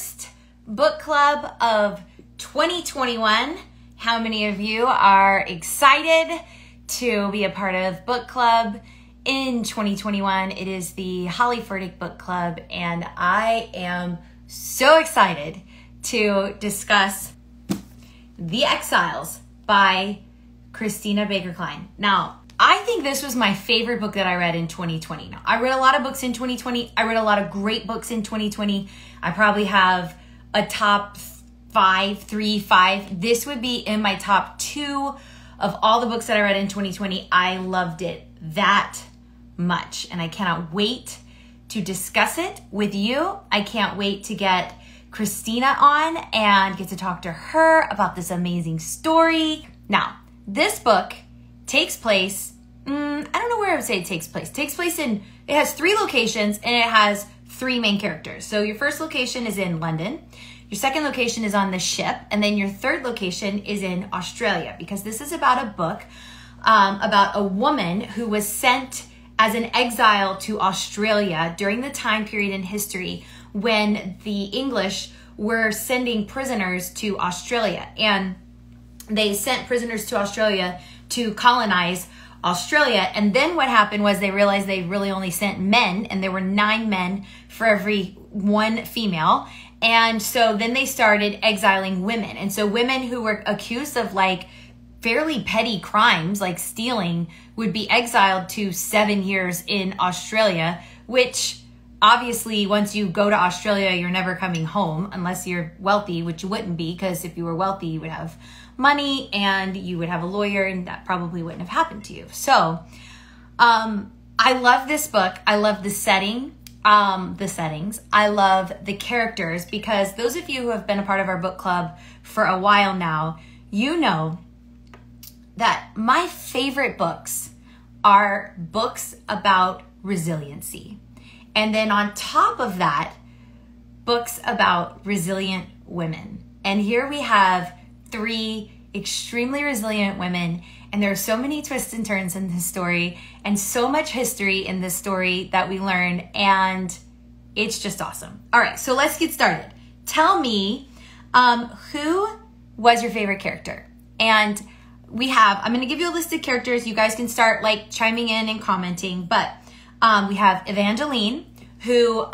first book club of 2021. How many of you are excited to be a part of book club in 2021? It is the Holly Furtick Book Club, and I am so excited to discuss The Exiles by Christina Baker Kline. Now, I think this was my favorite book that I read in 2020. Now, I read a lot of books in 2020. I read a lot of great books in 2020. I probably have a top 5. This would be in my top 2 of all the books that I read in 2020. I loved it that much, and I cannot wait to discuss it with you. I can't wait to get Christina on and get to talk to her about this amazing story. Now, this book takes place, I don't know where I would say it takes place. It takes place it has 3 locations and it has 3 main characters. So your first location is in London, your second location is on the ship, and then your third location is in Australia, because this is about a book about a woman who was sent as an exile to Australia during the time period in history when the English were sending prisoners to Australia. And they sent prisoners to Australia to colonize Australia. And then what happened was they realized they really only sent men, and there were 9 men for every 1 female. And so then they started exiling women. And so women who were accused of like fairly petty crimes like stealing would be exiled to 7 years in Australia, which obviously once you go to Australia, you're never coming home unless you're wealthy, which you wouldn't be, because if you were wealthy, you would have money and you would have a lawyer, and that probably wouldn't have happened to you. So I love this book. I love the setting, the settings. I love the characters, because those of you who have been a part of our book club for a while now, you know that my favorite books are books about resiliency. And then on top of that, books about resilient women. And here we have 3 extremely resilient women, and there are so many twists and turns in this story and so much history in this story that we learn, and it's just awesome. All right, so let's get started. Tell me who was your favorite character? And I'm going to give you a list of characters. You guys can start like chiming in and commenting, but we have Evangeline, who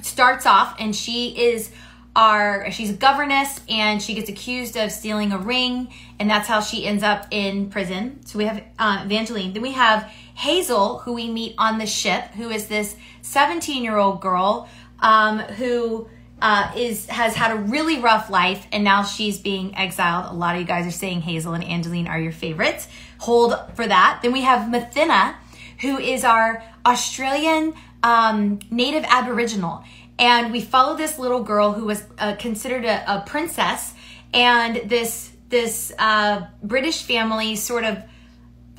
starts off, and she's a governess, and she gets accused of stealing a ring, and that's how she ends up in prison. So we have Evangeline. Then we have Hazel, who we meet on the ship, who is this 17-year-old girl who has had a really rough life, and now she's being exiled. A lot of you guys are saying Hazel and Angeline are your favorites. Hold for that. Then we have Mathina, who is our Australian native Aboriginal. And we follow this little girl who was considered a princess, and this British family sort of,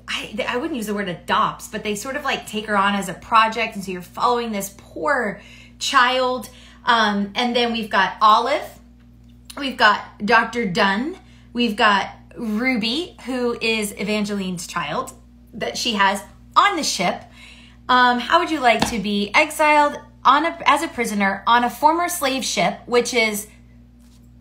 I wouldn't use the word adopts, but they sort of like take her on as a project. And so you're following this poor child. And then we've got Olive, we've got Dr. Dunn, we've got Ruby, who is Evangeline's child that she has on the ship. How would you like to be exiled as a prisoner on a former slave ship, which is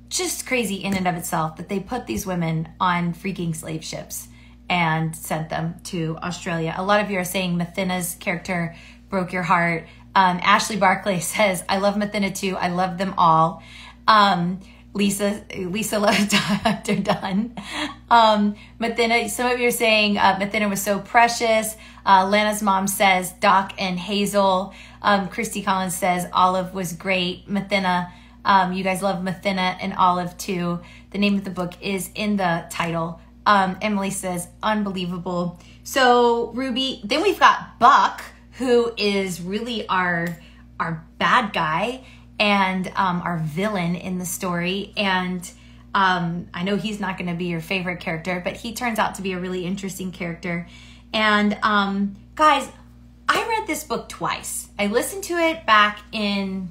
just crazy in and of itself that they put these women on freaking slave ships and sent them to Australia. A lot of you are saying Mathina's character broke your heart. Ashley Barclay says, I love Mathina too. I love them all. Lisa loves Dr. Dunn. Mathina, some of you are saying Mathina was so precious. Lana's mom says Doc and Hazel. Christy Collins says Olive was great. Mathina, you guys love Mathina and Olive too. The name of the book is in the title. Emily says unbelievable. So Ruby, then we've got Buck, who is really our bad guy and our villain in the story. And I know he's not going to be your favorite character, but he turns out to be a really interesting character. And guys, I read this book twice. I listened to it back in,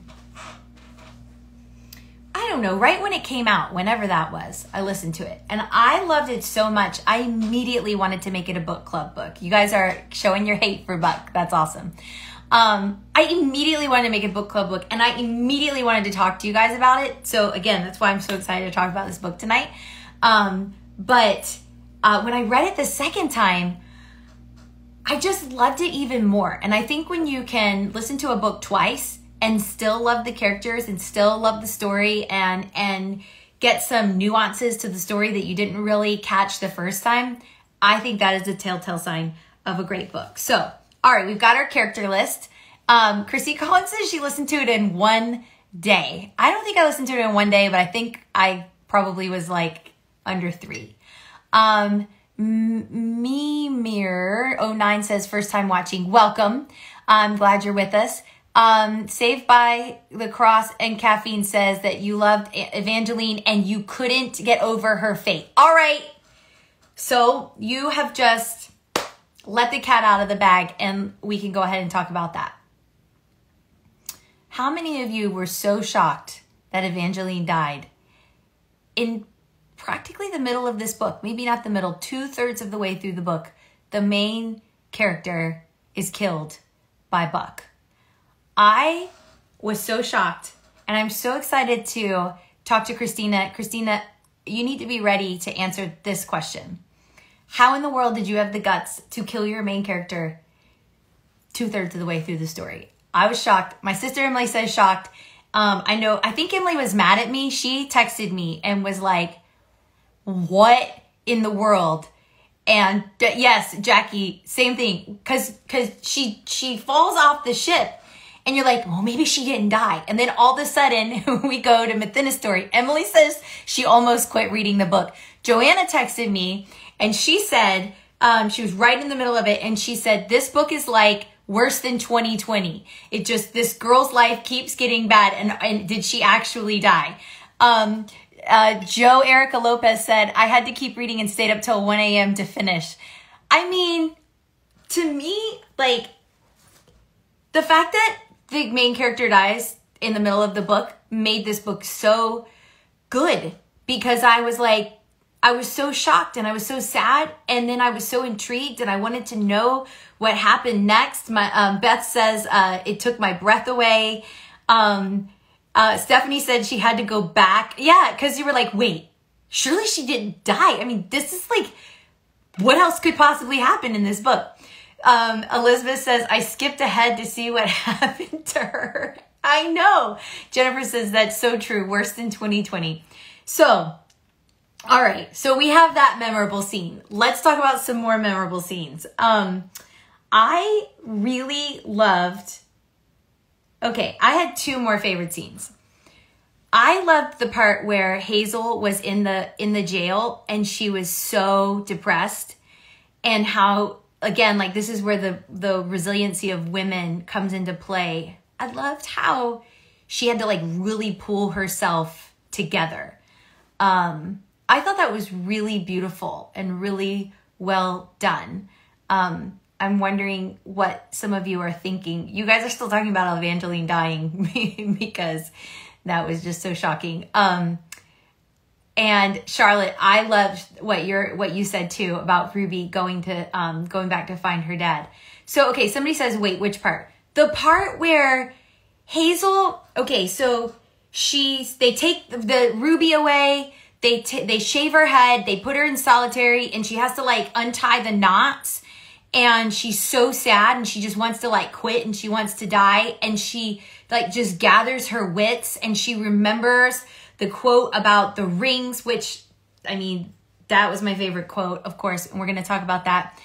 I don't know, right when it came out, whenever that was, I listened to it. And I loved it so much, I immediately wanted to make it a book club book. You guys are showing your hate for Buck. That's awesome. I immediately wanted to make a book club book, and I immediately wanted to talk to you guys about it. So again, that's why I'm so excited to talk about this book tonight. But when I read it the second time, I just loved it even more. And I think when you can listen to a book twice and still love the characters and still love the story and get some nuances to the story that you didn't really catch the first time, I think that is a telltale sign of a great book. So, all right, we've got our character list. Chrissy Collins says she listened to it in one day. I don't think I listened to it in one day, but I think I probably was like under 3. Memir09 says first time watching. Welcome. I'm glad you're with us. Saved by the Cross and Caffeine says that you loved Evangeline and you couldn't get over her fate. All right. So you have just let the cat out of the bag, and we can go ahead and talk about that. How many of you were so shocked that Evangeline died in practically the middle of this book? Maybe not the middle, 2/3 of the way through the book. The main character is killed by Buck. I was so shocked, and I'm so excited to talk to Christina. Christina, you need to be ready to answer this question. How in the world did you have the guts to kill your main character 2/3 of the way through the story? I was shocked. My sister Emily says shocked. I think Emily was mad at me. She texted me and was like, what in the world? And yes, Jackie, same thing. Cause she falls off the ship and you're like, well, maybe she didn't die. And then all of a sudden we go to Mathina's story. Emily says she almost quit reading the book. Joanna texted me and she said, she was right in the middle of it. And she said, this book is like worse than 2020. It just, this girl's life keeps getting bad. And did she actually die? Joe Erica Lopez said, I had to keep reading and stayed up till 1 a.m. to finish. I mean, to me, like, the fact that the main character dies in the middle of the book made this book so good, because I was like, I was so shocked and I was so sad, and then I was so intrigued and I wanted to know what happened next. My Beth says it took my breath away. Stephanie said she had to go back. Yeah, because you were like, wait, surely she didn't die. I mean, this is like, what else could possibly happen in this book? Elizabeth says, I skipped ahead to see what happened to her. I know. Jennifer says, that's so true. Worse than 2020. So, all right. So we have that memorable scene. Let's talk about some more memorable scenes. I really loved... Okay, I had 2 more favorite scenes. I loved the part where Hazel was in the jail and she was so depressed, and how, again, like, this is where the resiliency of women comes into play. I loved how she had to like really pull herself together. I thought that was really beautiful and really well done. I'm wondering what some of you are thinking. You guys are still talking about Evangeline dying because that was just so shocking. And Charlotte, I loved what you said too about Ruby going back to find her dad. So, okay, somebody says, wait, which part? The part where Hazel, okay, so they take the Ruby away, they shave her head, they put her in solitary, and she has to like untie the knots. And she's so sad and she just wants to like quit and she wants to die. And she like just gathers her wits and she remembers the quote about the rings, which, I mean, that was my favorite quote, of course. And we're going to talk about that.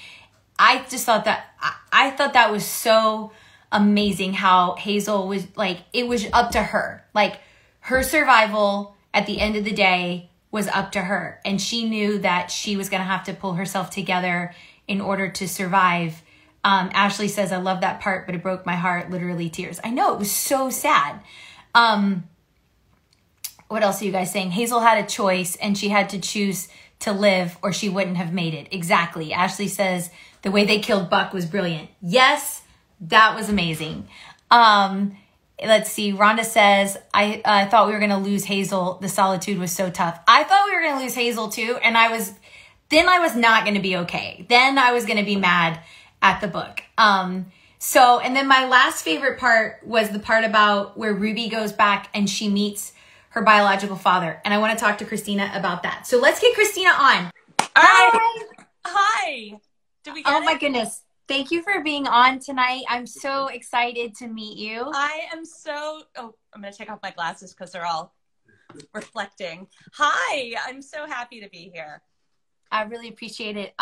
I just thought that, I thought that was so amazing how Hazel was like, it was up to her. Like, her survival at the end of the day was up to her. And she knew that she was going to have to pull herself together in order to survive. Ashley says, I love that part, but it broke my heart, literally tears. I know, it was so sad. What else are you guys saying? Hazel had a choice and she had to choose to live or she wouldn't have made it. Exactly. Ashley says, the way they killed Buck was brilliant. Yes, that was amazing. Let's see. Rhonda says, I thought we were going to lose Hazel. The solitude was so tough. I thought we were going to lose Hazel too. And I was not going to be okay. Then I was going to be mad at the book. So, and then my last favorite part was the part about where Ruby goes back and she meets her biological father. And I want to talk to Christina about that. So let's get Christina on. Hi. Hi. Did we get Oh my goodness. Thank you for being on tonight. I'm so excited to meet you. I am so, I'm going to take off my glasses because they're all reflecting. Hi. I'm so happy to be here. I really appreciate it.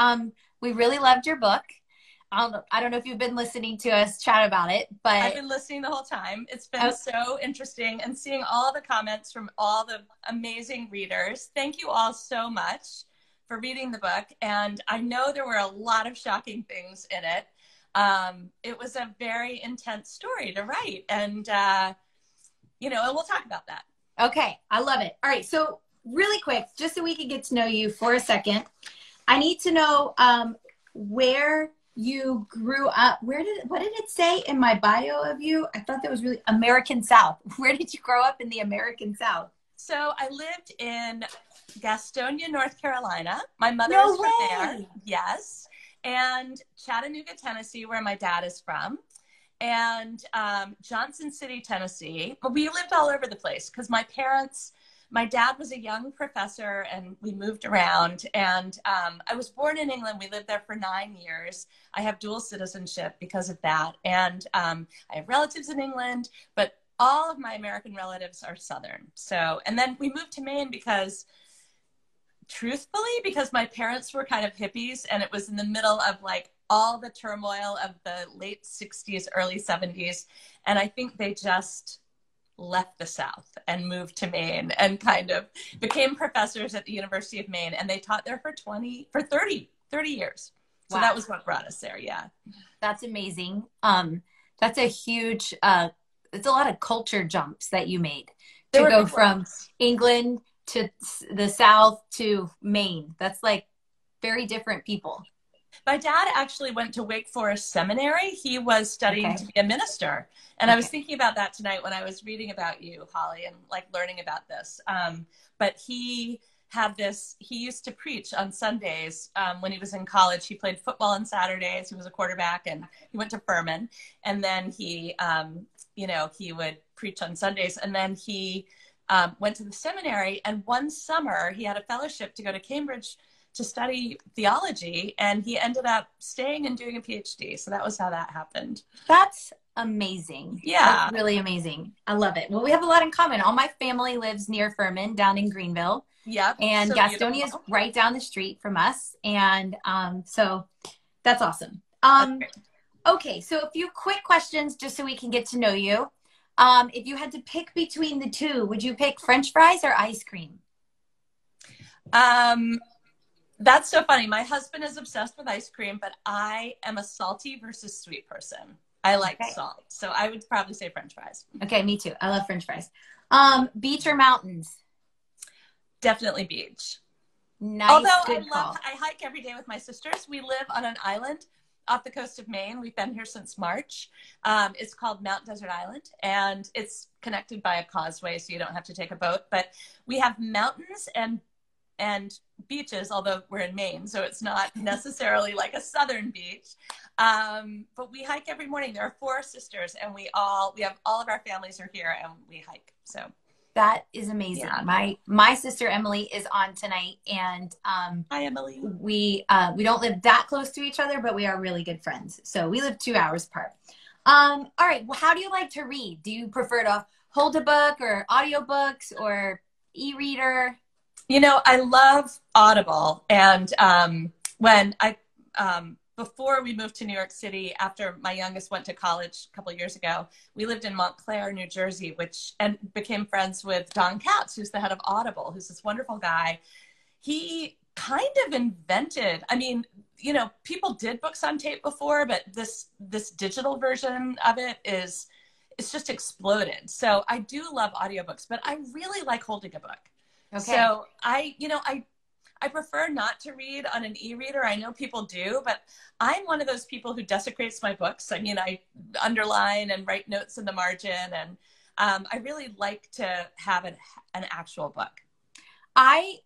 We really loved your book. I don't know if you've been listening to us chat about it, but I've been listening the whole time. It's been so interesting and seeing all the comments from all the amazing readers. Thank you all so much for reading the book. And I know there were a lot of shocking things in it. It was a very intense story to write. And, you know, and we'll talk about that. Okay. I love it. All right. So really quick, just so we can get to know you for a second, I need to know where you grew up. What did it say in my bio of you? I thought that was really American South. Where did you grow up in the American South? So I lived in Gastonia, North Carolina. My mother No is from way. there. Yes. And Chattanooga, Tennessee, where my dad is from. And Johnson City, Tennessee. But we lived all over the place because my dad was a young professor and we moved around. And I was born in England. We lived there for 9 years. I have dual citizenship because of that. And I have relatives in England, but all of my American relatives are Southern. So, and then we moved to Maine because, truthfully, because my parents were kind of hippies and it was in the middle of like all the turmoil of the late 60s, early 70s. And I think they just left the South and moved to Maine and kind of became professors at the University of Maine. And they taught there for 30 years. So Wow. that was what brought us there. Yeah. That's amazing. That's a huge, it's a lot of culture jumps that you made to go from England to the South to Maine. That's like very different people. My dad actually went to Wake Forest Seminary. He was studying to be a minister. And I was thinking about that tonight when I was reading about you, Holly, and like learning about this. But he used to preach on Sundays when he was in college. He played football on Saturdays. He was a quarterback and he went to Furman. And then he, he would preach on Sundays. And then he went to the seminary. And one summer he had a fellowship to go to Cambridge to study theology, and he ended up staying and doing a PhD. So that was how that happened. That's amazing. Yeah. That's really amazing. I love it. Well, we have a lot in common. All my family lives near Furman down in Greenville. Yep. And so Gastonia is right down the street from us. And so that's awesome. Okay, so a few quick questions just so we can get to know you. If you had to pick between the two, would you pick French fries or ice cream? That's so funny. My husband is obsessed with ice cream, but I am a salty versus sweet person. I like salt. So I would probably say French fries. Okay, me too. I love French fries. Beach or mountains? Definitely beach. Nice. Although I hike every day with my sisters. We live on an island off the coast of Maine. We've been here since March. It's called Mount Desert Island, and it's connected by a causeway, so you don't have to take a boat. But we have mountains and beaches, although we're in Maine, so it's not necessarily like a southern beach. But we hike every morning. There are 4 sisters, and we have all of our families are here, and we hike. So that is amazing. Yeah. My sister Emily is on tonight, and hi Emily. We don't live that close to each other, but we are really good friends. So we live 2 hours apart. All right. Well, how do you like to read? Do you prefer to hold a book or audiobooks or e-reader? You know, I love Audible. And when before we moved to New York City, after my youngest went to college a couple of years ago, we lived in Montclair, New Jersey, and became friends with Don Katz, who's the head of Audible, who's this wonderful guy. He kind of invented, I mean, you know, people did books on tape before, but this digital version of it's just exploded. So I do love audiobooks, but I really like holding a book. Okay. So I prefer not to read on an e-reader. I know people do, but I'm one of those people who desecrates my books. I mean, I underline and write notes in the margin, and I really like to have an actual book. I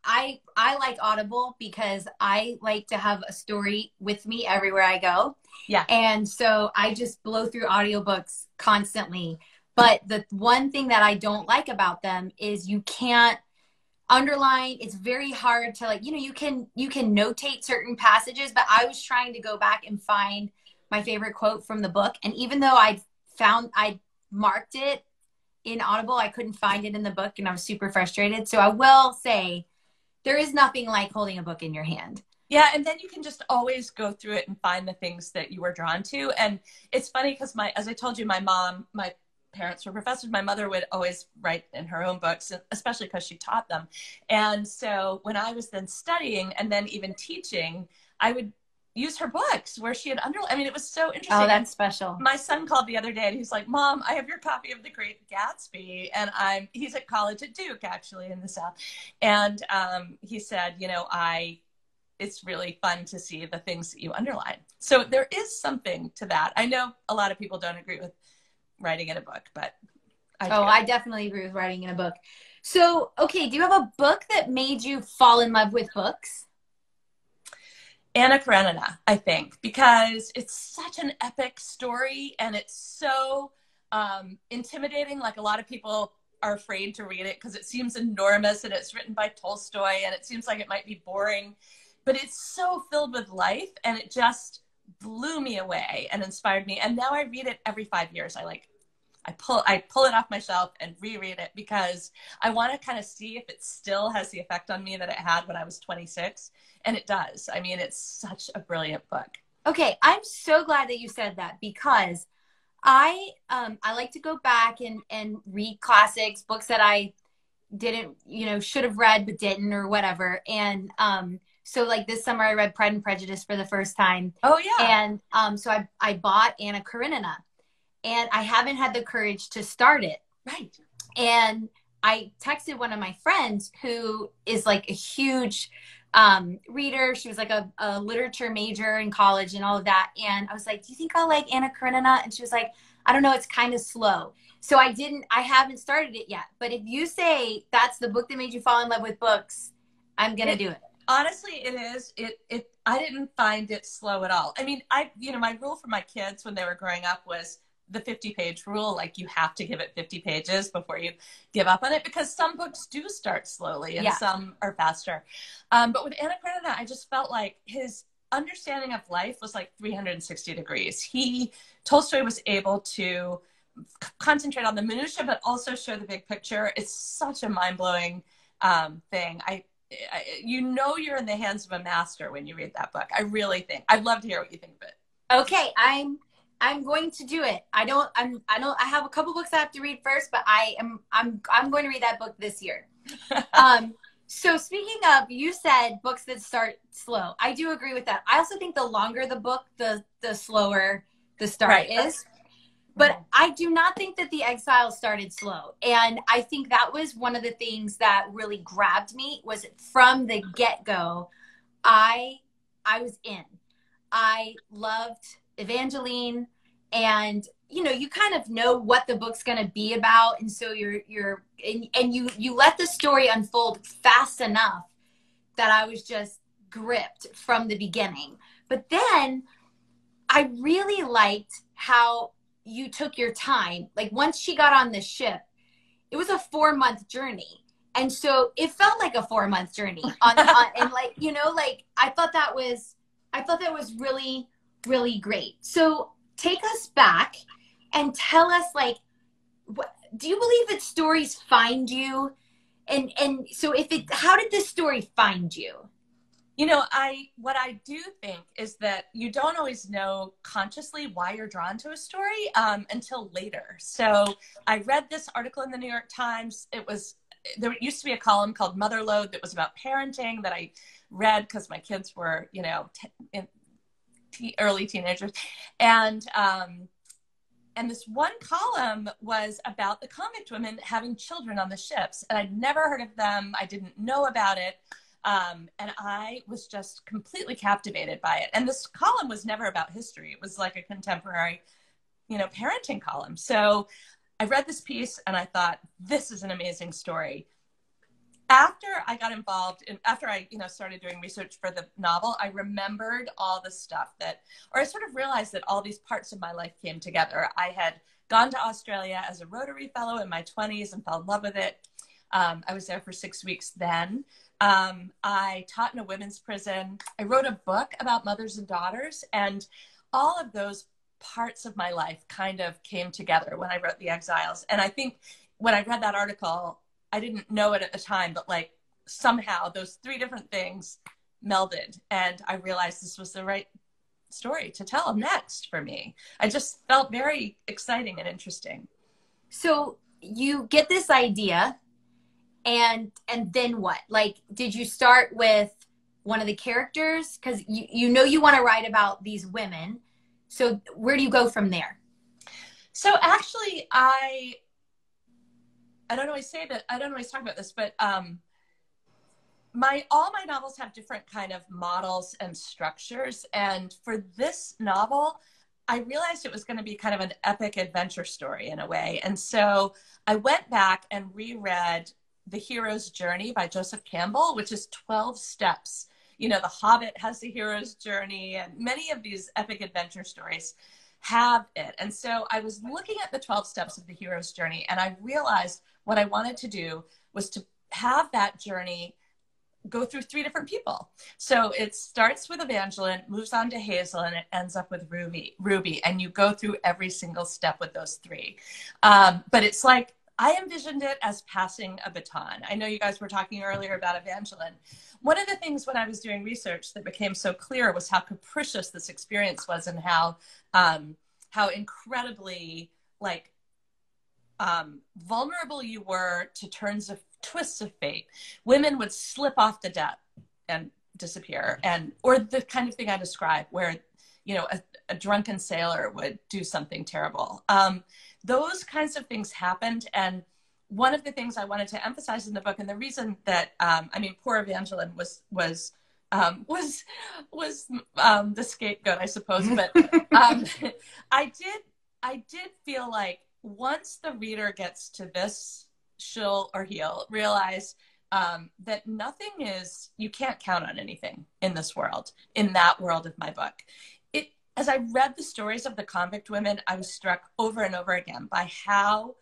I like Audible because I like to have a story with me everywhere I go. Yeah. And so I just blow through audiobooks constantly. But the one thing that I don't like about them is you can't underline. It's very hard to, like, you can notate certain passages, but I was trying to go back and find my favorite quote from the book. And even though I marked it in Audible, I couldn't find it in the book and I was super frustrated. So I will say there is nothing like holding a book in your hand. Yeah, and then you can just always go through it and find the things that you were drawn to. And it's funny because as I told you, my parents were professors. My mother would always write in her own books, especially because she taught them. And so when I was then studying and then even teaching, I would use her books where she had underlined. I mean, it was so interesting. Oh, that's special. My son called the other day and he's like, Mom, I have your copy of The Great Gatsby. And he's at college at Duke, actually, in the South. And he said, it's really fun to see the things that you underline. So there is something to that. I know a lot of people don't agree with writing in a book, but I definitely agree with writing in a book. So, okay, do you have a book that made you fall in love with books? Anna Karenina, I think, because it's such an epic story and it's so intimidating. Like, a lot of people are afraid to read it because it seems enormous and it's written by Tolstoy and it seems like it might be boring, but it's so filled with life and it just blew me away and inspired me. And now I read it every 5 years. I pull it off my shelf and reread it because I want to kind of see if it still has the effect on me that it had when I was 26. And it does. I mean, it's such a brilliant book. Okay, I'm so glad that you said that because I like to go back and read classics, books that I didn't, should have read but didn't or whatever. And so like this summer I read Pride and Prejudice for the first time. Oh yeah. And so I bought Anna Karenina and I haven't had the courage to start it. Right. And I texted one of my friends who is like a huge reader. She was like a literature major in college and all of that. And I was like, do you think I'll like Anna Karenina? And she was like, I don't know, it's kind of slow. So I haven't started it yet. But if you say that's the book that made you fall in love with books, I'm going to do it. Honestly, it is. I didn't find it slow at all. I mean, my rule for my kids when they were growing up was the 50-page rule. Like, you have to give it 50 pages before you give up on it because some books do start slowly and some are faster. But with Anna Karenina, I just felt like his understanding of life was like 360 degrees. Tolstoy was able to concentrate on the minutia, but also show the big picture. It's such a mind-blowing thing. You're in the hands of a master when you read that book. I really think. I'd love to hear what you think of it. Okay, I'm going to do it. I have a couple books I have to read first, but I'm going to read that book this year. So speaking of, you said books that start slow. I do agree with that. I also think the longer the book, the slower the start is. But I do not think that the Exiles started slow. And I think that was one of the things that really grabbed me was from the get-go, I was in. I loved Evangeline, and you kind of know what the book's going to be about, and so you let the story unfold fast enough that I was just gripped from the beginning. But then I really liked how you took your time. Like, once she got on the ship, it was a 4-month journey. And so it felt like a 4-month journey and I thought that was really, really great. So take us back and tell us, like, do you believe that stories find you? And so how did this story find you? What I do think is that you don't always know consciously why you're drawn to a story until later. So I read this article in the New York Times. There used to be a column called Motherload that was about parenting that I read because my kids were, early teenagers. And this one column was about the convict women having children on the ships. And I'd never heard of them. I didn't know about it. And I was just completely captivated by it. And this column was never about history. It was like a contemporary, parenting column. So I read this piece and I thought, this is an amazing story. after I got involved in, after I, started doing research for the novel, I remembered all the stuff or I sort of realized that all these parts of my life came together. I had gone to Australia as a Rotary Fellow in my 20s and fell in love with it. I was there for 6 weeks then. I taught in a women's prison. I wrote a book about mothers and daughters, and all of those parts of my life kind of came together when I wrote The Exiles. And I think when I read that article, I didn't know it at the time, but like somehow those three different things melded, and I realized this was the right story to tell next for me. I just felt very exciting and interesting. So you get this idea, and then what? Like, did you start with one of the characters? Because you want to write about these women. So where do you go from there? So actually, I don't always say that. I don't always talk about this, but all my novels have different kind of models and structures. And for this novel, I realized it was going to be kind of an epic adventure story in a way. And so I went back and reread The Hero's Journey by Joseph Campbell, which is 12 steps. The Hobbit has the hero's journey, and many of these epic adventure stories have it. And so I was looking at the 12 steps of the hero's journey, and I realized what I wanted to do was to have that journey go through 3 different people. So it starts with Evangeline, moves on to Hazel, and it ends up with Ruby. And you go through every single step with those 3. But it's like, I envisioned it as passing a baton. I know you guys were talking earlier about Evangeline. One of the things when I was doing research that became so clear was how capricious this experience was, and how incredibly vulnerable you were to twists of fate. Women would slip off the deck and disappear, or the kind of thing I described where, a drunken sailor would do something terrible. Those kinds of things happened. And one of the things I wanted to emphasize in the book, and the reason that, poor Evangeline was the scapegoat, I suppose. But I did feel like once the reader gets to this, she'll or he'll realize that you can't count on anything in this world, in that world of my book. As I read the stories of the convict women, I was struck over and over again by how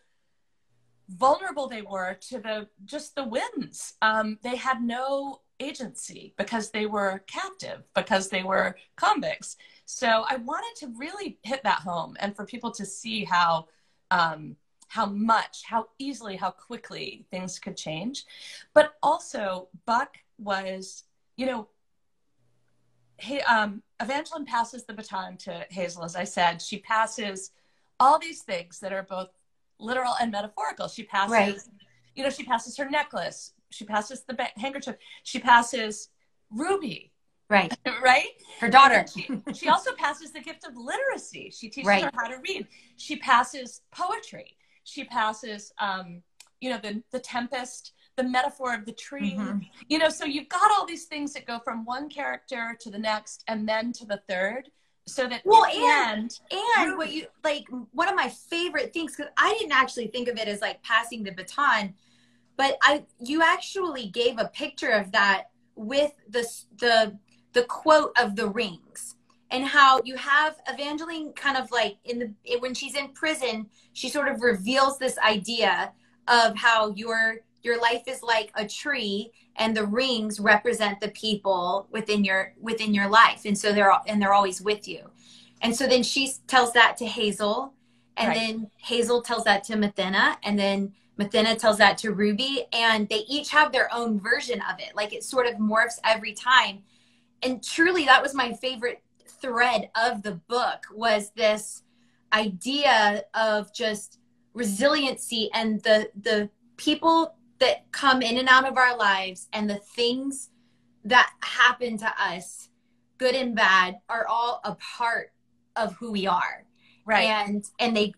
vulnerable they were to the winds. They had no agency because they were captive, because they were convicts. So I wanted to really hit that home, and for people to see how easily, how quickly things could change. But also Buck was, Evangeline passes the baton to Hazel. As I said, she passes all these things that are both literal and metaphorical. She passes, right. She passes her necklace. She passes the handkerchief. She passes Ruby. Right. Right? Her daughter. She also passes the gift of literacy. She teaches right. her how to read. She passes poetry. She passes, the tempest, the metaphor of the tree. Mm-hmm. So you've got all these things that go from one character to the next and then to the third. So that and what you one of my favorite things, because I didn't actually think of it as like passing the baton, but you actually gave a picture of that with the quote of the rings, and how you have Evangeline kind of like when she's in prison, she sort of reveals this idea of how your life is like a tree, and the rings represent the people within your life, and so they're always with you. And so then she tells that to Hazel, and right. then Hazel tells that to Mathena, and then Mathena tells that to Ruby, and they each have their own version of it. Like, it sort of morphs every time. And truly, that was my favorite thread of the book, was this idea of just resiliency, and the people that come in and out of our lives, and the things that happen to us, good and bad, are all a part of who we are. Right. And they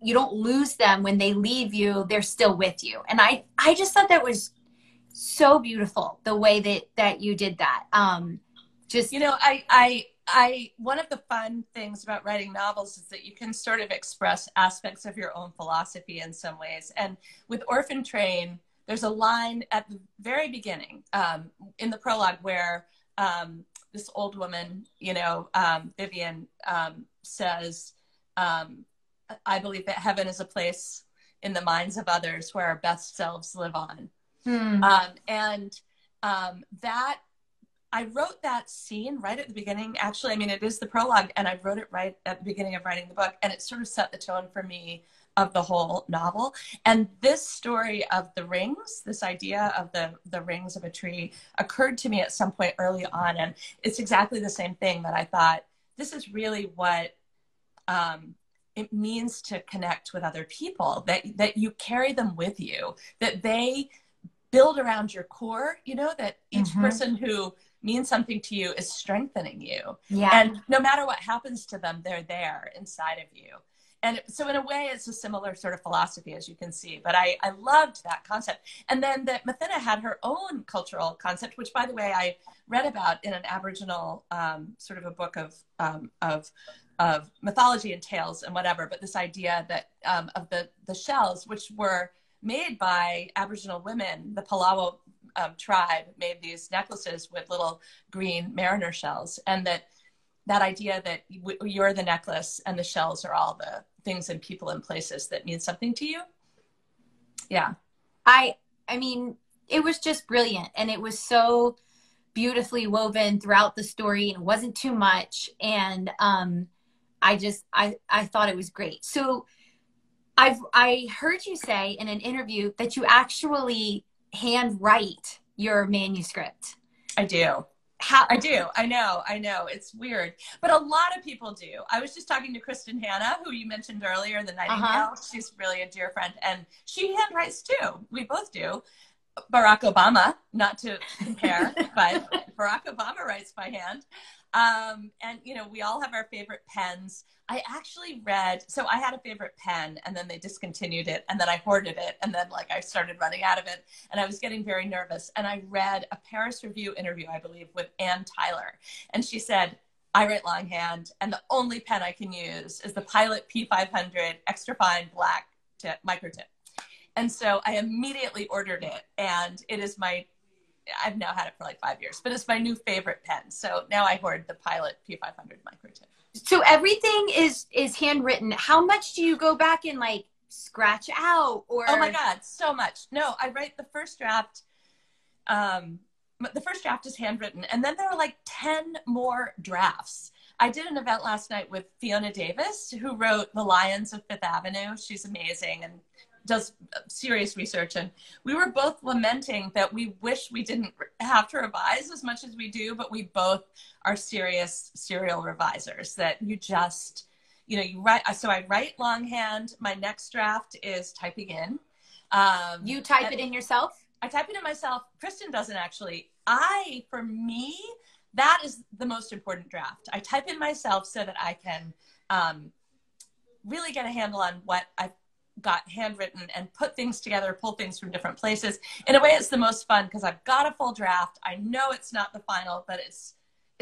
you don't lose them when they leave you. They're still with you. And I just thought that was so beautiful, the way that you did that. I one of the fun things about writing novels is that you can sort of express aspects of your own philosophy in some ways. And with Orphan Train, there's a line at the very beginning in the prologue where this old woman, Vivian, says, I believe that heaven is a place in the minds of others where our best selves live on. That I wrote that scene right at the beginning. Actually, I mean, it is the prologue, and I wrote it right at the beginning of writing the book, and it sort of set the tone for me of the whole novel. And this story of the rings, this idea of the rings of a tree, occurred to me at some point early on, and it's exactly the same thing that I thought, this is really what it means to connect with other people, that you carry them with you, that they build around your core, that each person who means something to you is strengthening you. Yeah. And no matter what happens to them, they're there inside of you. And so in a way, it's a similar sort of philosophy, as you can see. But I loved that concept. And then that Mathina had her own cultural concept, which, by the way, I read about in an Aboriginal sort of a book of mythology and tales and whatever. But this idea that of the shells, which were made by Aboriginal women, the Palawa tribe made these necklaces with little green mariner shells, and that idea that you're the necklace and the shells are all the things and people and places that mean something to you. Yeah. I mean, it was just brilliant, and it was so beautifully woven throughout the story, and it wasn't too much. And I thought it was great. So I heard you say in an interview that you actually handwrite your manuscript. I do. I do. I know. It's weird. But a lot of people do. I was just talking to Kristen Hanna, who you mentioned earlier, the Nightingale. She's really a dear friend. And she handwrites too. We both do. Barack Obama, not to compare, but Barack Obama writes by hand. And, we all have our favorite pens. I actually so I had a favorite pen, and then they discontinued it, and then I hoarded it, and then I started running out of it, and I was getting very nervous. And I read a Paris Review interview, I believe, with Ann Tyler. And she said, I write longhand, and the only pen I can use is the Pilot P500 extra fine black tip, micro tip. And so I immediately ordered it, and it is I've now had it for 5 years, but it's my new favorite pen. So now I hoard the Pilot P500 micro tip. So everything is handwritten. How much do you go back and scratch out? Or oh my God, so much. No, I write the first draft. The first draft is handwritten, and then there are 10 more drafts. I did an event last night with Fiona Davis, who wrote The Lions of Fifth Avenue. She's amazing and does serious research. And we were both lamenting that we wish we didn't have to revise as much as we do, but we both are serious serial revisers, that you just, you write. So I write longhand. My next draft is typing in. You type it in yourself? I type it in myself. Kristen doesn't actually. For me, that is the most important draft. I type in myself so that I can really get a handle on what I've got handwritten and put things together, pull things from different places. In a way, it's the most fun because I've got a full draft. I know it's not the final, but it's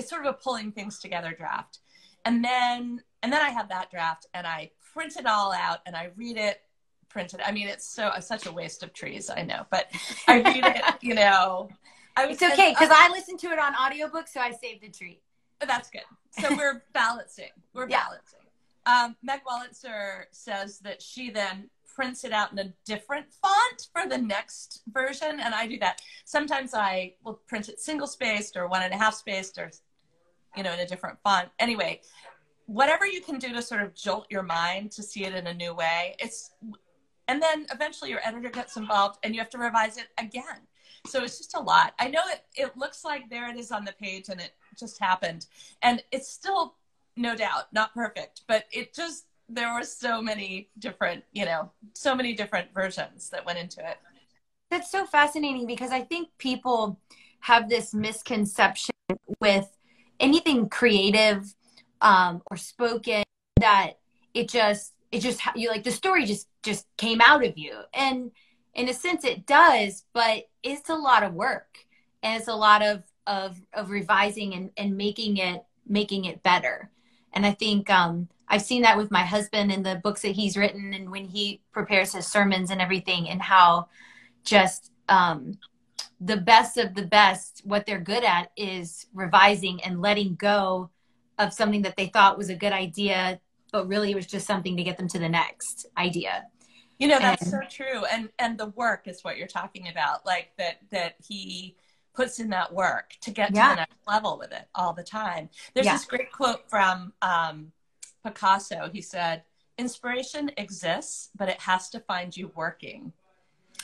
sort of a pulling things together draft. And then I have that draft, and I print it all out, and I read it, print it. I mean, it's such a waste of trees, I know, but I read it, It's okay, because I listened to it on audiobook, so I saved a tree. That's good. So we're balancing. Balancing. Meg Wolitzer says that she then prints it out in a different font for the next version, and I do that. Sometimes I will print it single-spaced or 1.5 spaced, or in a different font. Anyway, whatever you can do to sort of jolt your mind to see it in a new way. And then eventually your editor gets involved, and you have to revise it again. So it's just a lot. I know it looks like there it is on the page, and it just happened, and it's still, no doubt, not perfect, but there were so many different versions that went into it. That's so fascinating, because I think people have this misconception with anything creative or spoken, that it just the story just came out of you. And in a sense it does, but it's a lot of work, and it's a lot of revising and making it better. And I think I've seen that with my husband in the books that he's written, and when he prepares his sermons and everything, and how just the best of the best, what they're good at is revising and letting go of something that they thought was a good idea, but really it was just something to get them to the next idea. You know, that's so true. And the work is what you're talking about, like that he puts in that work to get to the next level with it all the time. There's this great quote from Picasso. He said, "Inspiration exists, but it has to find you working."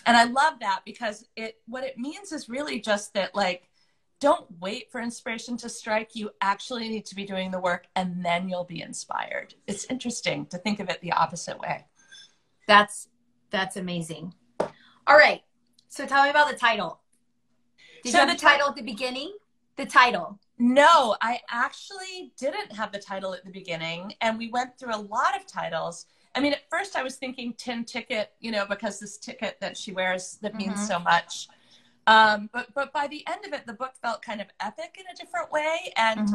And I love that, because what it means is really just that, like, don't wait for inspiration to strike. You actually need to be doing the work, and then you'll be inspired. It's interesting to think of it the opposite way. That's amazing. All right. So tell me about the title. Did you have the title at the beginning? The title. No, I actually didn't have the title at the beginning. And we went through a lot of titles. I mean, at first I was thinking Tin Ticket, you know, because this ticket that she wears that means so much. But by the end of it, the book felt kind of epic in a different way. And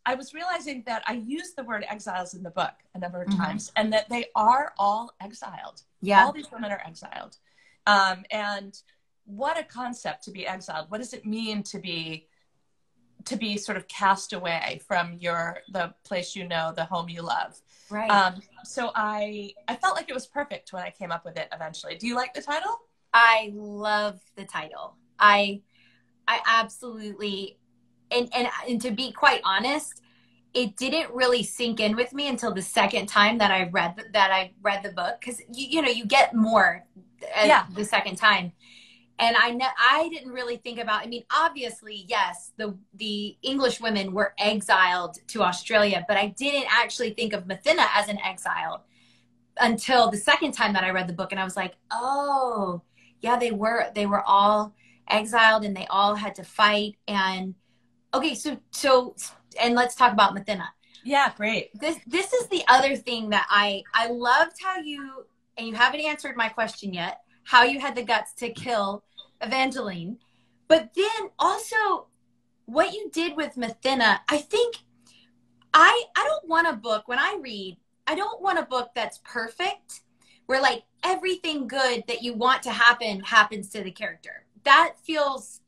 I was realizing that I used the word exiles in the book a number of times, and that they are all exiled. Yeah. All these women are exiled. And what a concept, to be exiled. What does it mean to be sort of cast away from the place you know, the home you love? Right. So I felt like it was perfect when I came up with it eventually. Do you like the title? I love the title. I absolutely, and to be quite honest, it didn't really sink in with me until the second time that I read the book, because you know, you get more the second time. And I didn't really think about, I mean, obviously, yes, the English women were exiled to Australia, but I didn't actually think of Mathena as an exile until the second time that I read the book. And I was like, oh, yeah, they were all exiled, and they all had to fight. And okay, so and let's talk about Mathena. Yeah, great. This is the other thing that I loved how you, and you haven't answered my question yet, how you had the guts to kill Evangeline, but then also what you did with Mathena. I think I don't want a book, when I read, I don't want a book that's perfect, where like everything good that you want to happen happens to the character. That feels,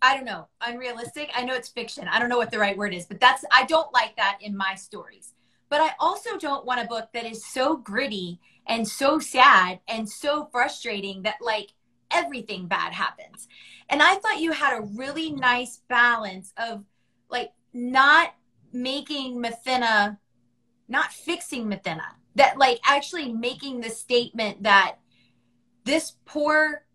I don't know, unrealistic. I know it's fiction. I don't know what the right word is, but I don't like that in my stories. But I also don't want a book that is so gritty and so sad and so frustrating that like everything bad happens. And I thought you had a really nice balance of like not making Mathena, not fixing Mathena, that like actually making the statement that this poor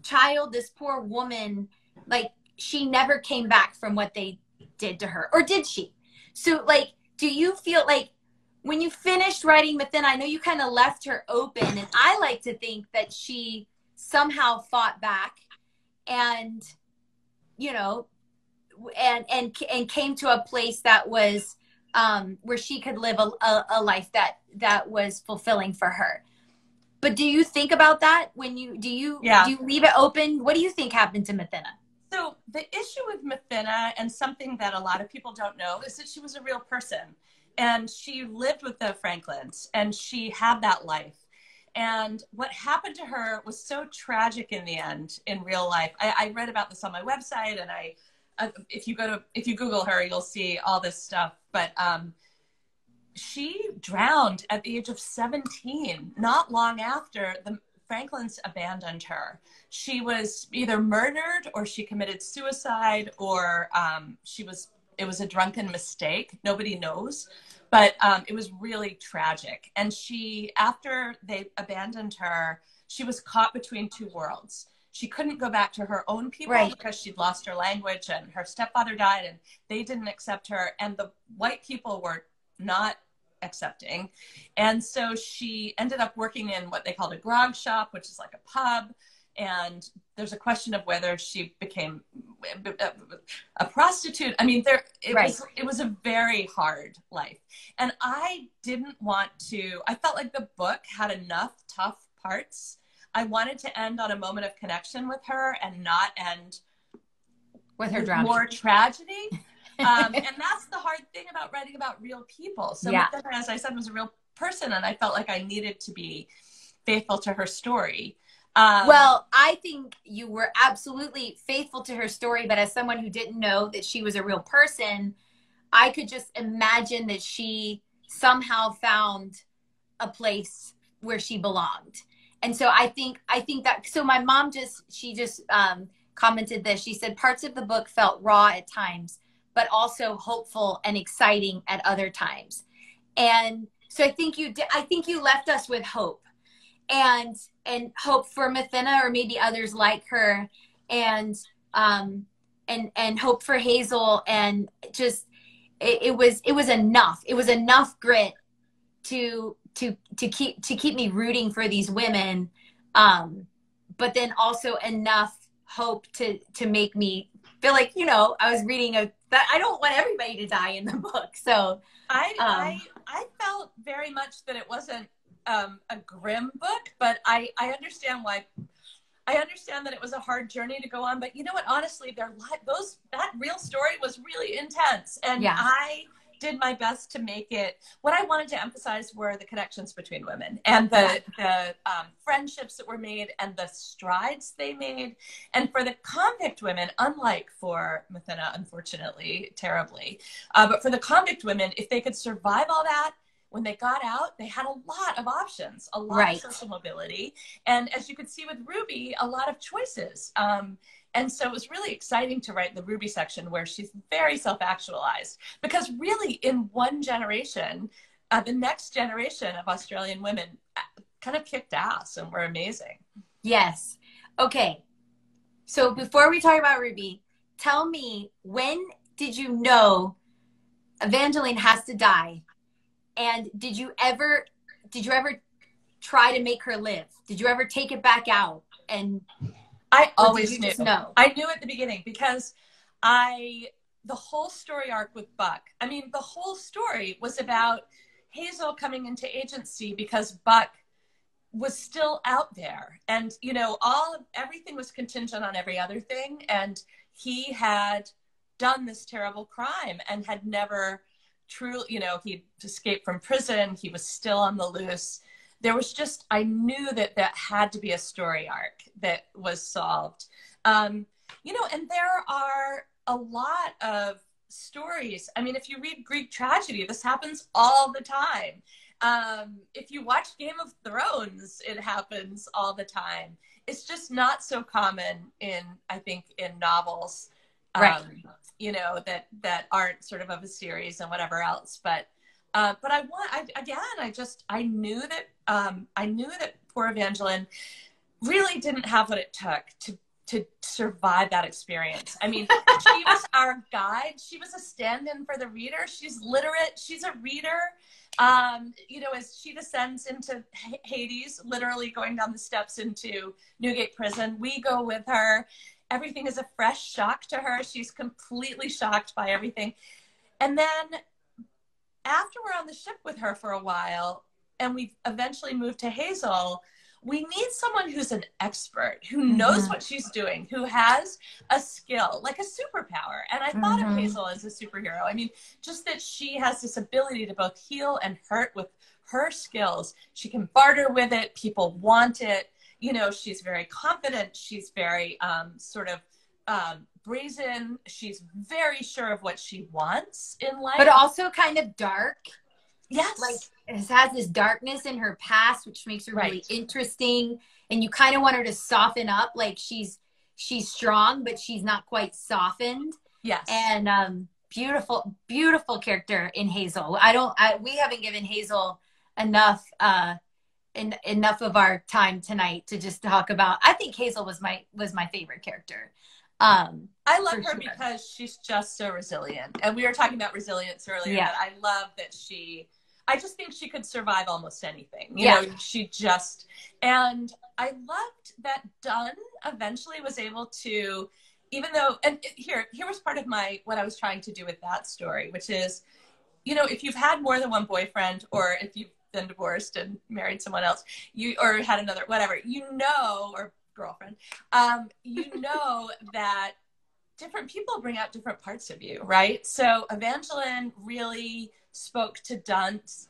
child, this poor woman, like she never came back from what they did to her, or did she? So like, do you feel like when you finished writing Mathena, I know you kind of left her open, and I like to think that she somehow fought back and, you know, and came to a place that was where she could live a life that was fulfilling for her. But do you think about that when do you leave it open? What do you think happened to Mathena? So the issue with Mathena, and something that a lot of people don't know, is that she was a real person. And she lived with the Franklins, and she had that life. And what happened to her was so tragic in the end in real life. I read about this on my website, and if you Google her, you'll see all this stuff. But she drowned at the age of 17, not long after the Franklins abandoned her. She was either murdered, or she committed suicide, or it was a drunken mistake. Nobody knows, but it was really tragic. And after they abandoned her, she was caught between two worlds. She couldn't go back to her own people, right, because she'd lost her language, and her stepfather died, and they didn't accept her, and the white people were not accepting. And so she ended up working in what they called a grog shop, which is like a pub. And there's a question of whether she became a prostitute. I mean, it was a very hard life. And I didn't want to, I felt like the book had enough tough parts. I wanted to end on a moment of connection with her and not end with her drowning. More tragedy. And that's the hard thing about writing about real people. So Mathena, as I said, was a real person, and I felt like I needed to be faithful to her story. Well, I think you were absolutely faithful to her story, but as someone who didn't know that she was a real person, I could just imagine that she somehow found a place where she belonged. And so I think that, so my mom she just commented this. She said parts of the book felt raw at times, but also hopeful and exciting at other times. And so I think you left us with hope, and hope for Mathena or maybe others like her, and hope for Hazel, and just it was enough. It was enough grit to keep me rooting for these women, but then also enough hope to make me feel like, you know, I was reading that I don't want everybody to die in the book. So I felt very much that it wasn't a grim book, but I understand why. I understand that it was a hard journey to go on, but you know what? Honestly, that real story was really intense, and yeah. I did my best to make it. What I wanted to emphasize were the connections between women and the friendships that were made and the strides they made. And for the convict women, unlike for Mathena, unfortunately, terribly, but for the convict women, if they could survive all that, when they got out, they had a lot of options, a lot right. of social mobility. And as you could see with Ruby, a lot of choices. And so it was really exciting to write the Ruby section where she's very self-actualized, because really in one generation, the next generation of Australian women kind of kicked ass and were amazing. Yes. Okay. So before we talk about Ruby, tell me, when did you know Evangeline has to die? And did you ever try to make her live? Did you ever take it back out? And I always knew. Know? I knew at the beginning, because the whole story arc with Buck, I mean, the whole story was about Hazel coming into agency because Buck was still out there. And, you know, everything was contingent on every other thing. And he had done this terrible crime and had never truly, you know, he'd escaped from prison. He was still on the loose. There was just, I knew that had to be a story arc that was solved. You know, and there are a lot of stories. I mean, if you read Greek tragedy, this happens all the time. If you watch Game of Thrones, it happens all the time. It's just not so common I think, in novels. Right. You know, that aren't sort of a series and whatever else. But I knew that poor Evangeline really didn't have what it took to survive that experience. I mean, she was our guide. She was a stand-in for the reader. She's literate. She's a reader. You know, as she descends into Hades, literally going down the steps into Newgate Prison, we go with her. Everything is a fresh shock to her. She's completely shocked by everything. And then after we're on the ship with her for a while, and we eventually move to Hazel, we need someone who's an expert, who knows what she's doing, who has a skill, like a superpower. And I thought of Hazel as a superhero. I mean, just that she has this ability to both heal and hurt with her skills. She can barter with it. People want it. You know, she's very confident. She's very brazen. She's very sure of what she wants in life. But also kind of dark. Yes. Like, it has this darkness in her past, which makes her really interesting. And you kind of want her to soften up. Like, she's strong, but she's not quite softened. Yes. And beautiful, beautiful character in Hazel. We haven't given Hazel enough of our time tonight to just talk about. I think Hazel was my favorite character. I love her because she's just so resilient. And we were talking about resilience earlier. Yeah. But I love that I just think she could survive almost anything. You know, and I loved that Dunn eventually was able to, even though, and here was part of what I was trying to do with that story, which is, you know, if you've had more than one boyfriend, or if you've been divorced and married someone else, or had another, whatever, you know, or girlfriend, you know that different people bring out different parts of you, right? So Evangeline really spoke to Dunn's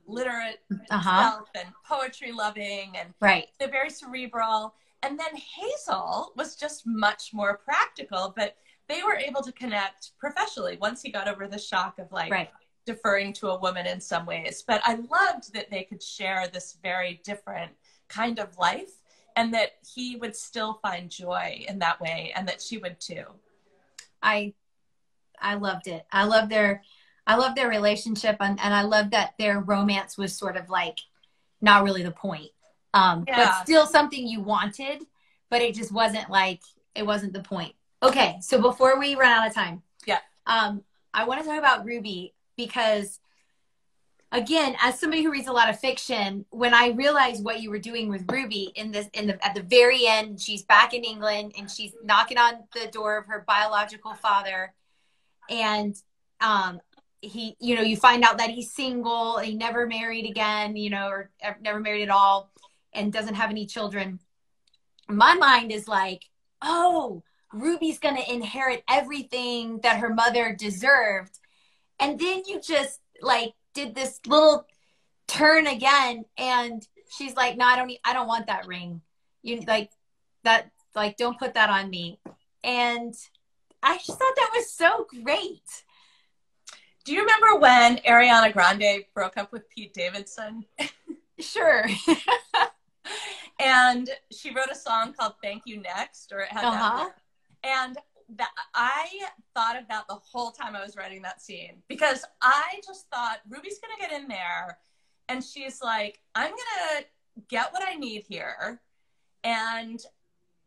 literate self and poetry loving, and they're very cerebral. And then Hazel was just much more practical, but they were able to connect professionally once he got over the shock of like Right. deferring to a woman in some ways. But I loved that they could share this very different kind of life, and that he would still find joy in that way, and that she would too. I loved it. I love their relationship, and I love that their romance was sort of like not really the point. But still something you wanted, but it just wasn't like, it wasn't the point. Okay. So before we run out of time, I want to talk about Ruby, because again, as somebody who reads a lot of fiction, when I realized what you were doing with Ruby at the very end, she's back in England and she's knocking on the door of her biological father. And, he, you know, you find out that he's single and he never married again, you know, or never married at all, and doesn't have any children. My mind is like, oh, Ruby's going to inherit everything that her mother deserved. And then you just like did this little turn again, and she's like, no, I don't want that ring. You like that, like, don't put that on me. And I just thought that was so great. Do you remember when Ariana Grande broke up with Pete Davidson? Sure. And she wrote a song called Thank You Next, or it had that. And I thought of that the whole time I was writing that scene, because I just thought Ruby's going to get in there and she's like, I'm going to get what I need here, and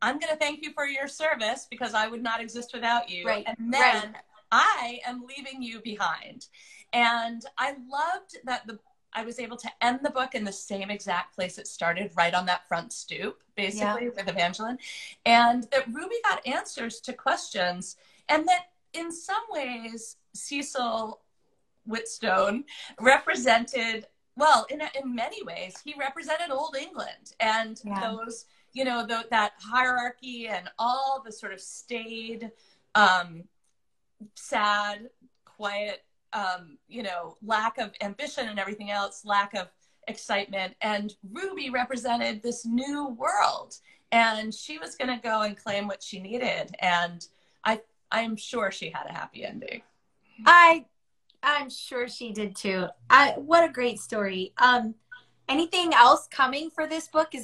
I'm going to thank you for your service because I would not exist without you. Right. And then I am leaving you behind. And I loved that I was able to end the book in the same exact place it started, right on that front stoop, basically, with Evangeline. And that Ruby got answers to questions, and that in some ways, Cecil Whitstone represented, well, in many ways, he represented Old England and those, you know, that hierarchy and all the sort of staid, sad, quiet, you know, lack of ambition and everything else, lack of excitement. And Ruby represented this new world, and she was going to go and claim what she needed. And I'm sure she had a happy ending. I'm sure she did too. What a great story. Anything else coming for this book?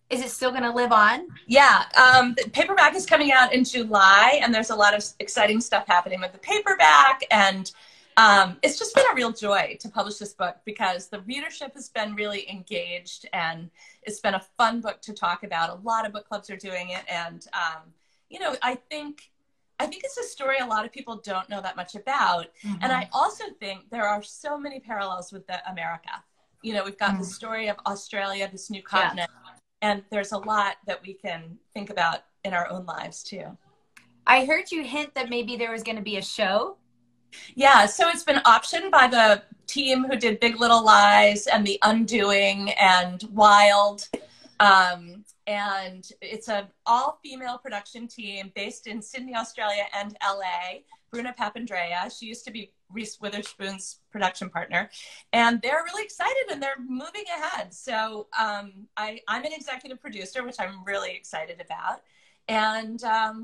Is it still going to live on? Yeah. The paperback is coming out in July, and there's a lot of exciting stuff happening with the paperback. And it's just been a real joy to publish this book, because the readership has been really engaged, and it's been a fun book to talk about. A lot of book clubs are doing it. And, you know, I think it's a story a lot of people don't know that much about. Mm-hmm. And I also think there are so many parallels with America. You know, we've got the story of Australia, this new continent. Yeah. And there's a lot that we can think about in our own lives too. I heard you hint that maybe there was going to be a show. Yeah, so it's been optioned by the team who did Big Little Lies and The Undoing and Wild. And it's an all-female production team based in Sydney, Australia and LA. Bruna Papandrea, she used to be Reese Witherspoon's production partner, and they're really excited and they're moving ahead. So I'm an executive producer, which I'm really excited about, and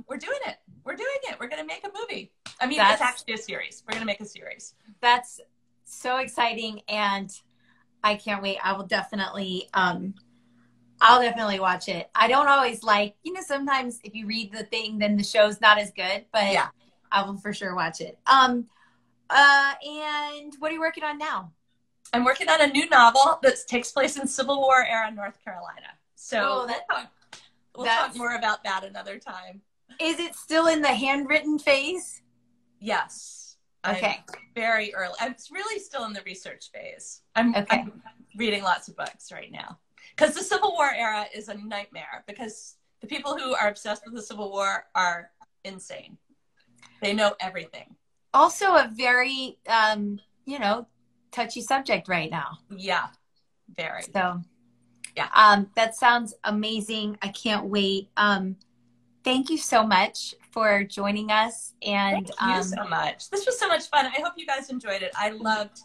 we're doing it. We're going to make a movie. I mean, it's actually a series. We're going to make a series. That's so exciting, and I can't wait. I'll definitely watch it. I don't always like, you know, sometimes if you read the thing, then the show's not as good, but yeah, I will for sure watch it. And what are you working on now? I'm working on a new novel that takes place in Civil War era North Carolina. So we'll talk more about that another time. Is it still in the handwritten phase? Yes. Okay. I'm very early. It's really still in the research phase. I'm reading lots of books right now, because the Civil War era is a nightmare, because the people who are obsessed with the Civil War are insane. They know everything. Also a very, you know, touchy subject right now. Yeah, very. So, yeah. That sounds amazing. I can't wait. Thank you so much for joining us. And thank you so much. This was so much fun. I hope you guys enjoyed it. I loved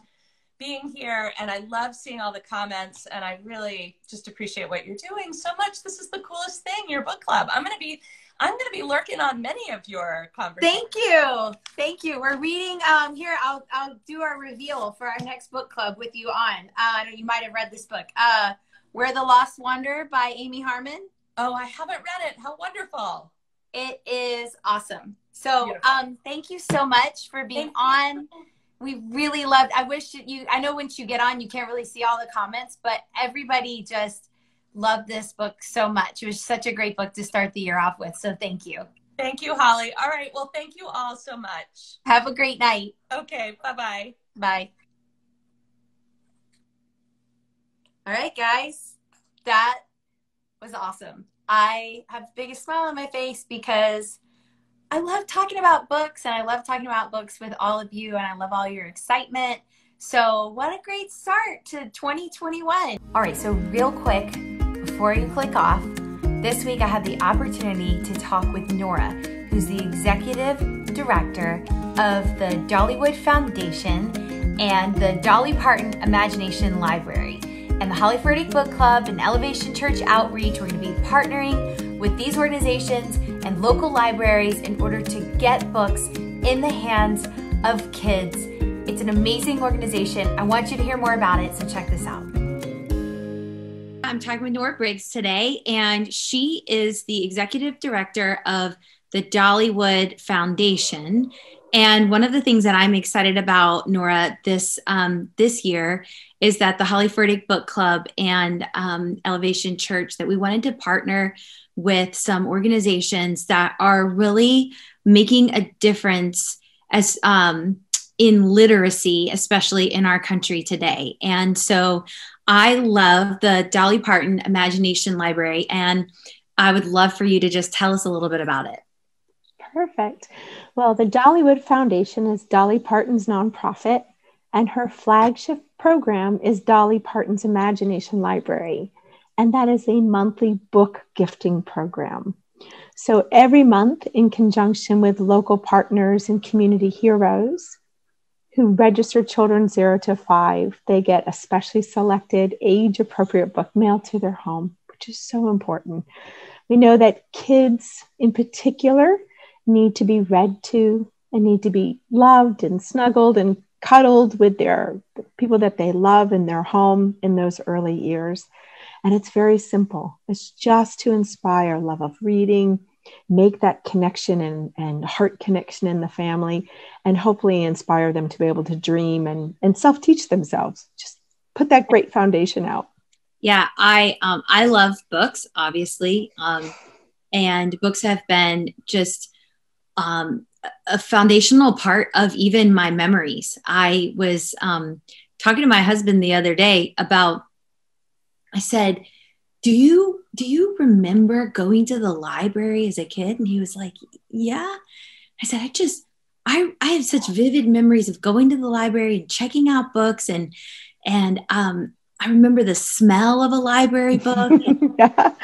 being here, and I love seeing all the comments, and I really just appreciate what you're doing so much. This is the coolest thing, your book club. I'm gonna be lurking on many of your conversations. Thank you. We're reading here. I'll do our reveal for our next book club with you on. You might have read this book, Where the Lost Wander by Amy Harmon. Oh, I haven't read it. How wonderful! It is awesome. So thank you so much for being on. We really loved, I know once you get on, you can't really see all the comments, but everybody just loved this book so much. It was such a great book to start the year off with. So thank you. Thank you, Holly. All right. Well, thank you all so much. Have a great night. Okay. Bye-bye. Bye. All right, guys. That was awesome. I have the biggest smile on my face because I love talking about books, and I love talking about books with all of you, and I love all your excitement. So what a great start to 2021. All right, so real quick, before you click off, this week I had the opportunity to talk with Nora, who's the executive director of the Dollywood Foundation and the Dolly Parton Imagination Library. And the Holly Furtick Book Club and Elevation Church Outreach, we're going to be partnering with these organizations and local libraries in order to get books in the hands of kids. It's an amazing organization. I want you to hear more about it, so check this out. I'm talking with Nora Briggs today, and she is the executive director of the Dollywood Foundation. And one of the things that I'm excited about, Nora, this year is that the Holly Furtick Book Club and Elevation Church, that we wanted to partner with some organizations that are really making a difference as in literacy, especially in our country today. And so I love the Dolly Parton Imagination Library, and I would love for you to just tell us a little bit about it. Perfect. Well, the Dollywood Foundation is Dolly Parton's nonprofit, and her flagship program is Dolly Parton's Imagination Library. And that is a monthly book gifting program. So every month, in conjunction with local partners and community heroes who register children 0 to 5, they get a specially selected age-appropriate book mailed to their home, which is so important. We know that kids in particular need to be read to and need to be loved and snuggled and cuddled with the people that they love in their home in those early years. And it's very simple. It's just to inspire love of reading, make that connection and heart connection in the family, and hopefully inspire them to be able to dream and self-teach themselves. Just put that great foundation out. Yeah, I love books, obviously. And books have been just a foundational part of even my memories. I was talking to my husband the other day about, I said, do you remember going to the library as a kid? And he was like, yeah. I said, I have such vivid memories of going to the library and checking out books. And I remember the smell of a library book. Yeah,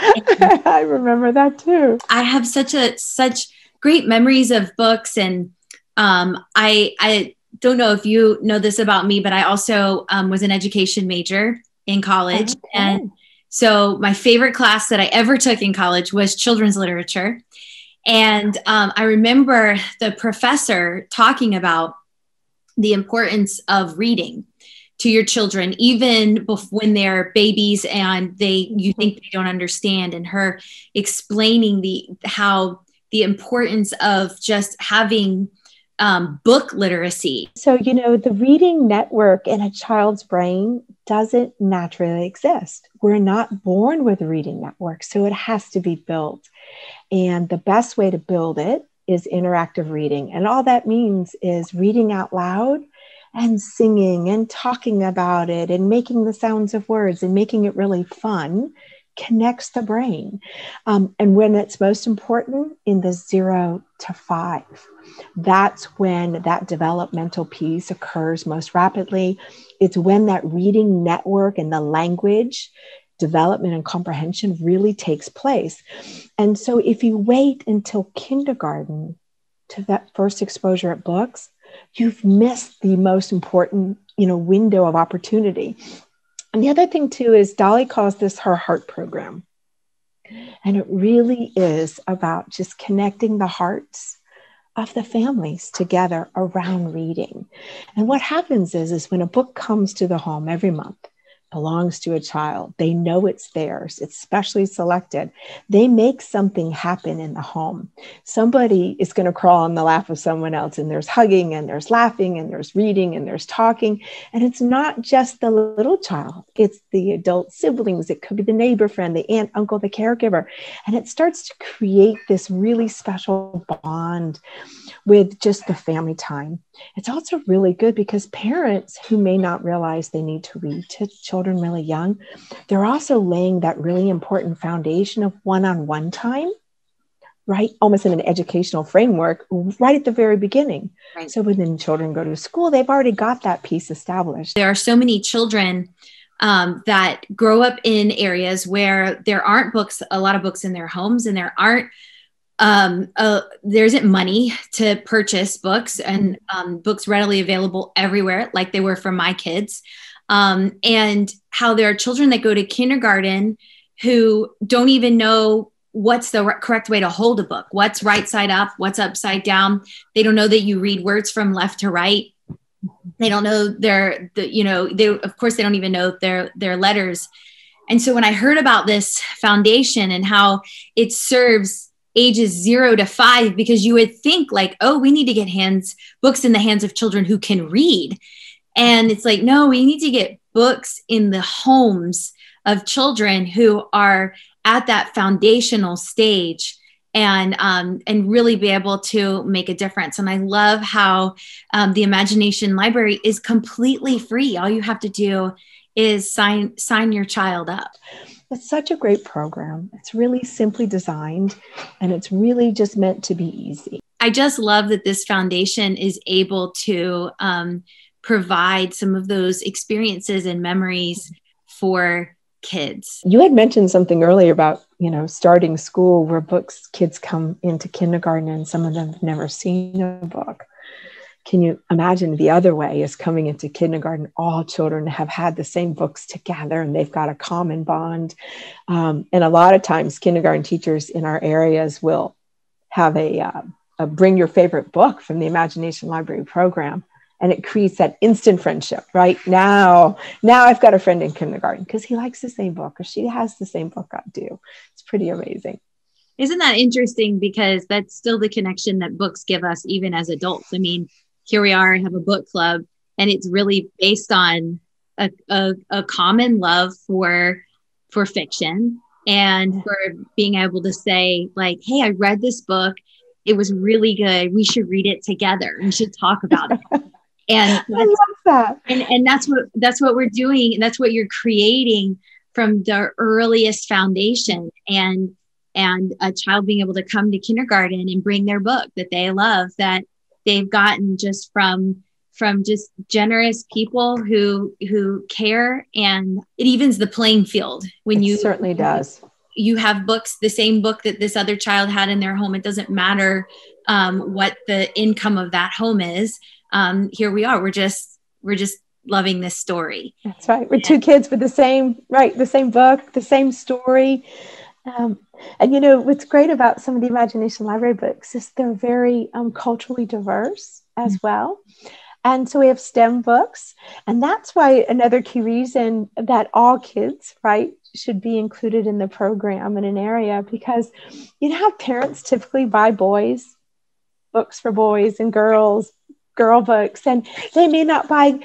I remember that too. I have such great memories of books. And I don't know if you know this about me, but I also was an education major in college. Okay. And so my favorite class that I ever took in college was children's literature. And I remember the professor talking about the importance of reading to your children, even when they're babies and you think they don't understand, and her explaining the importance of just having book literacy. So, the reading network in a child's brain doesn't naturally exist. We're not born with a reading network, so it has to be built. And the best way to build it is interactive reading. And all that means is reading out loud and singing and talking about it and making the sounds of words and making it really fun connects the brain. And when it's most important, in the 0 to 5, that's when that developmental piece occurs most rapidly. It's when that reading network and the language development and comprehension really takes place. And so if you wait until kindergarten to that first exposure at books, you've missed the most important, window of opportunity. And the other thing too is Dolly calls this her heart program. And it really is about just connecting the hearts of the families together around reading. And what happens is when a book comes to the home every month, belongs to a child, they know it's theirs, it's specially selected, they make something happen in the home. Somebody is going to crawl on the lap of someone else, and there's hugging and there's laughing and there's reading and there's talking. And it's not just the little child, it's the adult siblings. It could be the neighbor friend, the aunt, uncle, the caregiver. And it starts to create this really special bond with just the family time. It's also really good because parents who may not realize they need to read to children really young, they're also laying that really important foundation of one-on-one time, right? Almost in an educational framework, right at the very beginning. Right. So when the children go to school, they've already got that piece established. There are so many children that grow up in areas where there aren't books, a lot of books in their homes, and there isn't money to purchase books, and books readily available everywhere, like they were for my kids. And how there are children that go to kindergarten who don't even know what's the correct way to hold a book, what's right side up, what's upside down. They don't know that you read words from left to right. They don't know of course they don't even know their letters. And so when I heard about this foundation and how it serves ages 0 to 5, because you would think like, oh, we need to get books in the hands of children who can read. And it's like, no, we need to get books in the homes of children who are at that foundational stage and really be able to make a difference. And I love how the Imagination Library is completely free. All you have to do is sign your child up. It's such a great program. It's really simply designed, and it's really just meant to be easy. I just love that this foundation is able to provide some of those experiences and memories for kids. You had mentioned something earlier about, starting school where kids come into kindergarten and some of them have never seen a book. Can you imagine the other way is coming into kindergarten, all children have had the same books together and they've got a common bond. And a lot of times kindergarten teachers in our areas will have a bring your favorite book from the Imagination Library program. And it creates that instant friendship, right? Now I've got a friend in kindergarten because he likes the same book or she has the same book I do. It's pretty amazing. Isn't that interesting? Because that's still the connection that books give us, even as adults. I mean, here we are, have a book club, and it's really based on a common love for fiction and for being able to say like, hey, I read this book. It was really good. We should read it together. We should talk about it. And I love that. And that's what we're doing. And that's what you're creating from the earliest foundation, and a child being able to come to kindergarten and bring their book that they love, that they've gotten just from just generous people who care, and it evens the playing field. It certainly does. You have books, the same book that this other child had in their home. It doesn't matter what the income of that home is. Here we are. We're just loving this story. That's right. We're two kids with the same book, the same story. And what's great about some of the Imagination Library books is they're very culturally diverse as well. And so we have STEM books, and that's why another key reason that all kids, right, should be included in the program in an area, because parents typically buy books for boys and girl books, and they may not buy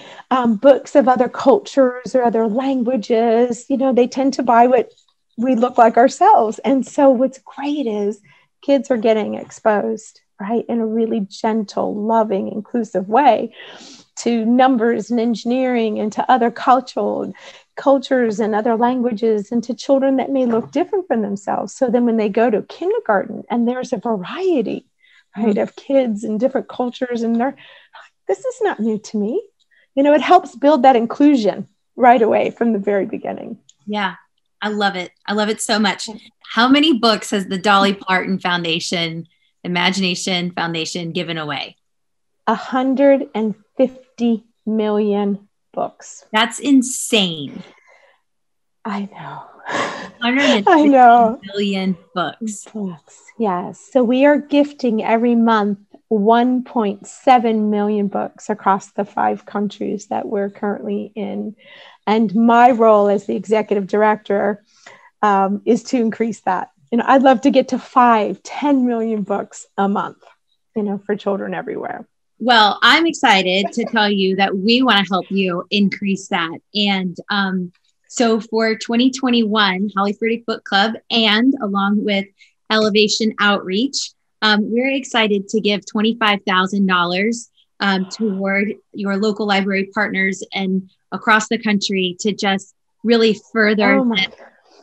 books of other cultures or other languages. They tend to buy what we look like ourselves. And so what's great is kids are getting exposed, right, in a really gentle, loving, inclusive way to numbers and engineering and to other cultures and other languages, and to children that may look different from themselves. So then when they go to kindergarten and there's a variety, right, of kids and different cultures, and this is not new to me. It helps build that inclusion right away from the very beginning. Yeah. I love it. I love it so much. How many books has the Dolly Parton Foundation, Imagination Foundation, given away? 150 million books. That's insane. I know. 150 I know. million books. Yes. So we are gifting every month 1.7 million books across the 5 countries that we're currently in. And my role as the executive director is to increase that. I'd love to get to 10 million books a month, for children everywhere. Well, I'm excited to tell you that we want to help you increase that. And so for 2021, Holly Furtick Book Club, and along with Elevation Outreach, we're excited to give $25,000 toward your local library partners and across the country to just really further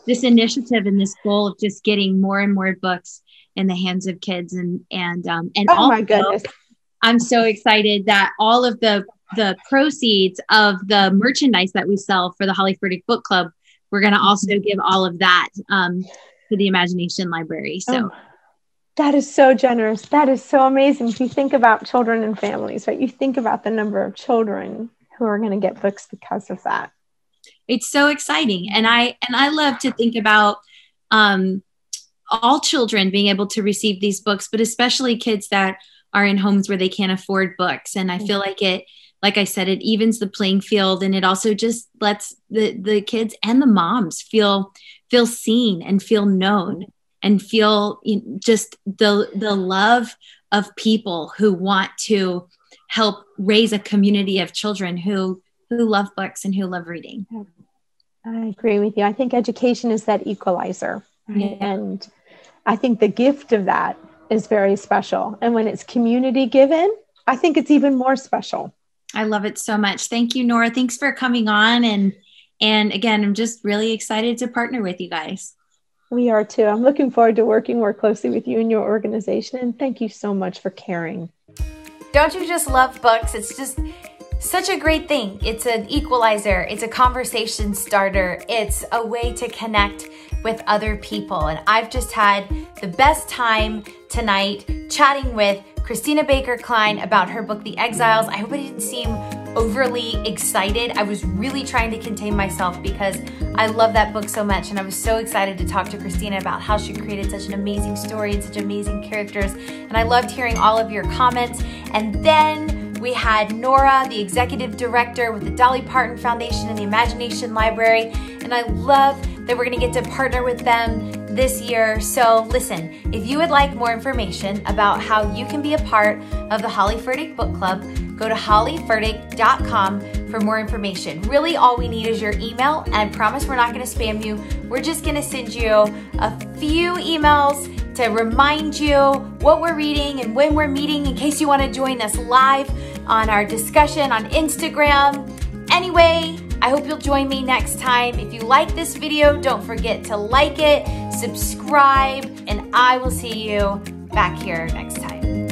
this initiative and this goal of just getting more and more books in the hands of kids. And oh my goodness. I'm so excited that all of the proceeds of the merchandise that we sell for the Holly Furtick Book Club, we're going to also give all of that to the Imagination Library. So that is so generous. That is so amazing. If you think about children and families, right? You think about the number of children who are going to get books because of that. It's so exciting. And I love to think about all children being able to receive these books, but especially kids that are in homes where they can't afford books. And I feel like like I said, it evens the playing field, and it also just lets the kids and the moms feel seen and feel known and feel just the love of people who want to help raise a community of children who love books and who love reading. I agree with you. I think education is that equalizer. Yeah. And I think the gift of that is very special. And when it's community given, I think it's even more special. I love it so much. Thank you, Nora. Thanks for coming on. And again, I'm just really excited to partner with you guys. We are too. I'm looking forward to working more closely with you and your organization. And thank you so much for caring. Don't you just love books? It's just such a great thing. It's an equalizer. It's a conversation starter. It's a way to connect with other people. And I've just had the best time tonight chatting with Christina Baker Kline about her book, The Exiles. I hope I didn't seem overly excited. I was really trying to contain myself because I love that book so much. And I was so excited to talk to Christina about how she created such an amazing story and such amazing characters. And I loved hearing all of your comments. And then we had Nora, the executive director with the Dolly Parton Foundation and the Imagination Library. And I love that we're going to get to partner with them this year. So listen, if you would like more information about how you can be a part of the Holly Furtick Book Club, go to hollyfurtick.com for more information. Really, all we need is your email, and I promise we're not going to spam you. We're just going to send you a few emails to remind you what we're reading and when we're meeting in case you want to join us live on our discussion on Instagram. Anyway, I hope you'll join me next time. If you like this video, don't forget to like it, subscribe, and I will see you back here next time.